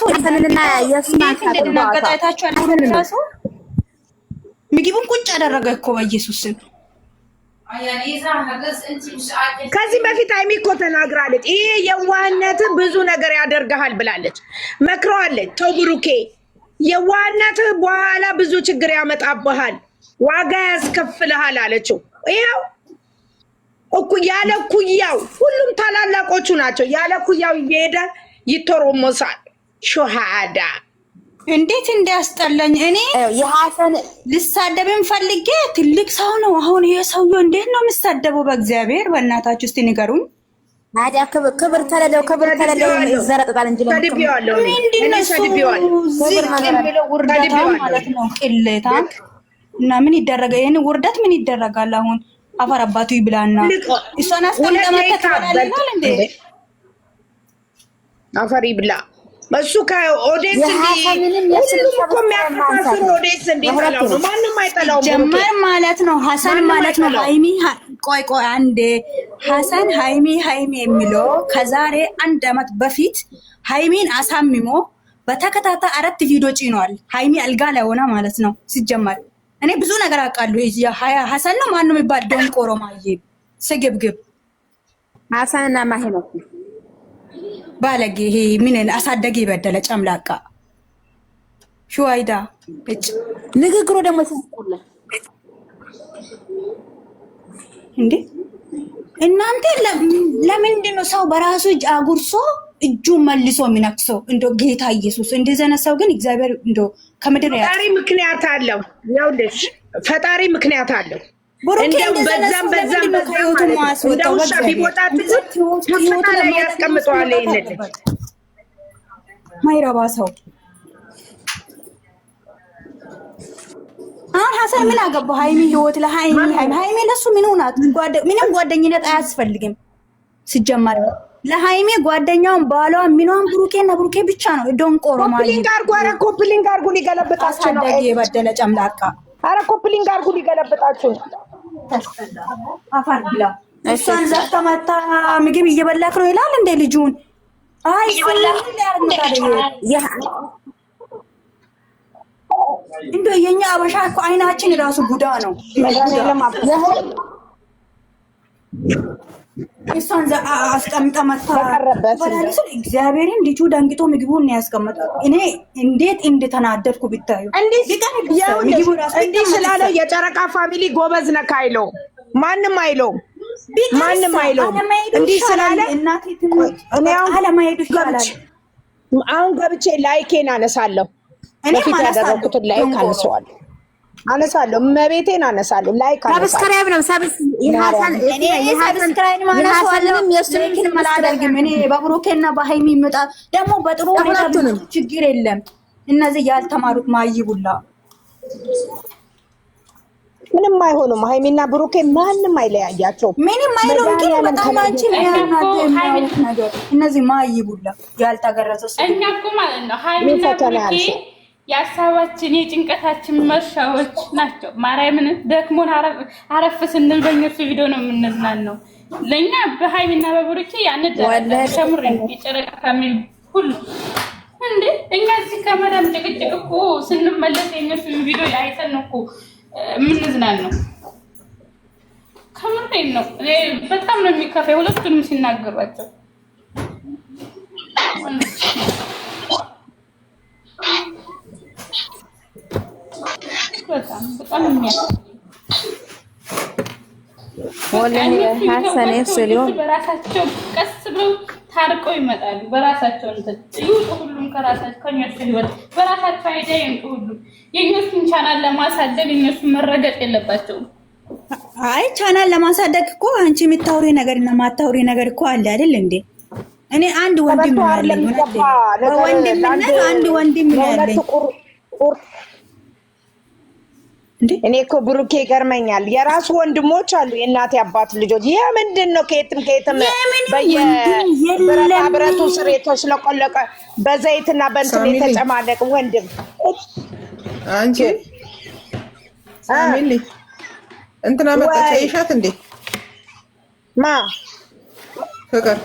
ራሱ ሀሰንና የሱማን እንደተናገጣታቸው ራሱ ምግቡን ቁጭ አደረገ እኮ በኢየሱስ ስም። ከዚህ በፊት ሃይሚ እኮ ተናግራለች። ይሄ የዋህነት ብዙ ነገር ያደርግሃል ብላለች፣ መክረዋለች። ተው ብሩኬ፣ የዋህነት በኋላ ብዙ ችግር ያመጣብሃል፣ ዋጋ ያስከፍልሃል አለችው። ይኸው ያለ ኩያው ሁሉም ታላላቆቹ ናቸው። ያለ ኩያው እየሄደ ይተሮሞሳል። ሹሃዳ እንዴት እንዲያስጠላኝ እኔ የሐሰን ልሳደብን ፈልጌ ትልቅ ሰው ነው። አሁን ይሄ ሰውዬው እንዴት ነው የምሳደበው? በእግዚአብሔር በእናታችሁ እስቲ ንገሩኝ። ታዲያ ክብር ተለለው ይዘረጣል እንጂ ተድቢዋለሁ ውርደታ ማለት ነው። ቅሌታ እና ምን ይደረጋል? ይሄን ውርደት ምን ይደረጋል? አሁን አፈር አባቱ ይብላና እሷን አስቀምጠመከት ይበላልናል እንዴ? አፈር ይብላ እሱ ከኦዴስ ማንም አይጠላውም። ጀመር ማለት ነው ሀሰን ማለት ነው። ሃይሚ ቆይ አንዴ ሀሰን ሃይሚ የሚለው ከዛሬ 1 ዓመት በፊት ሃይሚን አሳምሞ በተከታታይ 4 ቪዲዮ ጭኗል። ሃይሚ አልጋ ላይ ሆና ማለት ነው። ሲጀመር እኔ ብዙ ነገር አውቃለሁ። ሀሰን ነው ማነው የሚባል ደንቆሮ ማየ ስግብግብ ሀሰንና ማሄ ነው ባለጌ። ይሄ ምን አሳደገ ይበደለ ጨምላቃ ሹዋይዳ እጭ ንግግሩ ደግሞ ሲስቁላ እንዴ እናንተ ለምንድን ነው ሰው በራሱ እጅ አጉርሶ እጁ መልሶ የሚነክሰው? እንዶ ጌታ ኢየሱስ እንደዚህ አይነት ሰው ግን እግዚአብሔር እንዶ ከምድር ያ ፈጣሪ ምክንያት አለው። ያውልሽ ፈጣሪ ምክንያት አለው። እንደው በዛም እንደው ቢቦጣት ከፍታ ላይ ያስቀምጠዋል። ይሄንን ማይረባ ሰው አሁን ሀሰን ምን አገባው? ሃይሚ ህይወት ለሃይሚ ለሱ ምን ሆናት? ምንም ጓደኝነት አያስፈልግም ሲጀመር። ለሃይሚ ጓደኛውን ባሏ ምኗን ብሩኬና ብሩኬ ብቻ ነው። ዶንቆሮ ማለት ኮፕሊንግ አርጉ ሊገለብጣችሁ ነው። አሳደገ የበደለ ጨምላቃ። አረ ኮፕሊንግ አርጉ ሊገለብጣችሁ ነው። አፋር ብላ እሷን ዘፍታ መታ ምግብ እየበላክ ነው ይላል እንደ ልጁን። አይ እንደ የኛ አበሻ እኮ አይናችን ራሱ ጉዳ ነው። እሷን አስቀምጣ መታ በላልስ እግዚአብሔርን ልጁ ደንግጦ ምግቡን ነው ያስቀመጠው። እኔ እንዴት እንደተናደድኩ ብታዩ። እንዲህ ስላለ የጨረቃ ፋሚሊ ጎበዝ ነካ አይለው ማንም አይለው ማንም አይለው። እንዲህ ስላለ እናቴ ትሙት እኔ አለማሄዱ ይችላል። አሁን ገብቼ ላይኬን አነሳለሁ። በፊት ያደረኩትን ላይክ አነሳለሁ። መቤቴን አነሳለሁ። ላይክ አነሳለሁ። ሰብስክራይብ ነው ሰብስክራይብ ማነሳለሁም የሱንኪን ማላደርግም። እኔ በብሩኬና በሃይሚ መጣ ደግሞ በጥሩ ሁኔታ ችግር የለም። እነዚህ ያልተማሩት ማይቡላ ምንም አይሆኑም። ሃይሚና ብሩኬ ማንም አይለያያቸው። ምንም አይሉም። ግን በጣም አንቺ ነገር እነዚህ ማይቡላ ያልተገረዘ እኛ እኮ ማለት ነው ሃይሚና ብሩኬ የሀሳባችን የጭንቀታችን መርሻዎች ናቸው። ማርያምን ደክሞን አረፍ ስንል በእነሱ ቪዲዮ ነው የምንዝናናው። ለእኛ በሃይሚና በብሩኬ ከምር የጨረቃ ፋሚሊ ሁሉ እንዴ እኛ እዚህ ከመዳም ጭቅጭቅ እኮ ስንመለስ የእነሱ ቪዲዮ አይተን ነው እኮ የምንዝናናው። ከምሬን ነው። በጣም ነው የሚከፋኝ ሁለቱንም ሲናገሯቸው። በጣም በራሳቸው ቀስ ብለው ታርቀው ይመጣሉ። በራሳቸው እንትን ይውጡ። ሁሉም ከራሳቸው ከእነሱ ህይወት በራሳቸው አይዲያ ይምጡ። ሁሉም የእነሱን ቻናል ለማሳደግ እነሱን መረገጥ የለባቸውም። አይ ቻናል ለማሳደግ እኮ አንቺ የምታውሪ ነገር እና ማታውሪ ነገር እኮ አለ አይደል እንዴ? እኔ አንድ ወንድም አለኝ። ወንድምነት አንድ ወንድም ያለኝ እኔ እኮ ብሩኬ ይገርመኛል። የራሱ ወንድሞች አሉ፣ የእናቴ አባት ልጆች። ይሄ ምንድን ነው? ከየትም ብረቱ ስር የተሽለቆለቀ በዘይትና በእንትን የተጨማለቅ ወንድም። አንቺ ሳሚሊ እንትና መጣች አይሻት እንዴ? ማ ፍቅር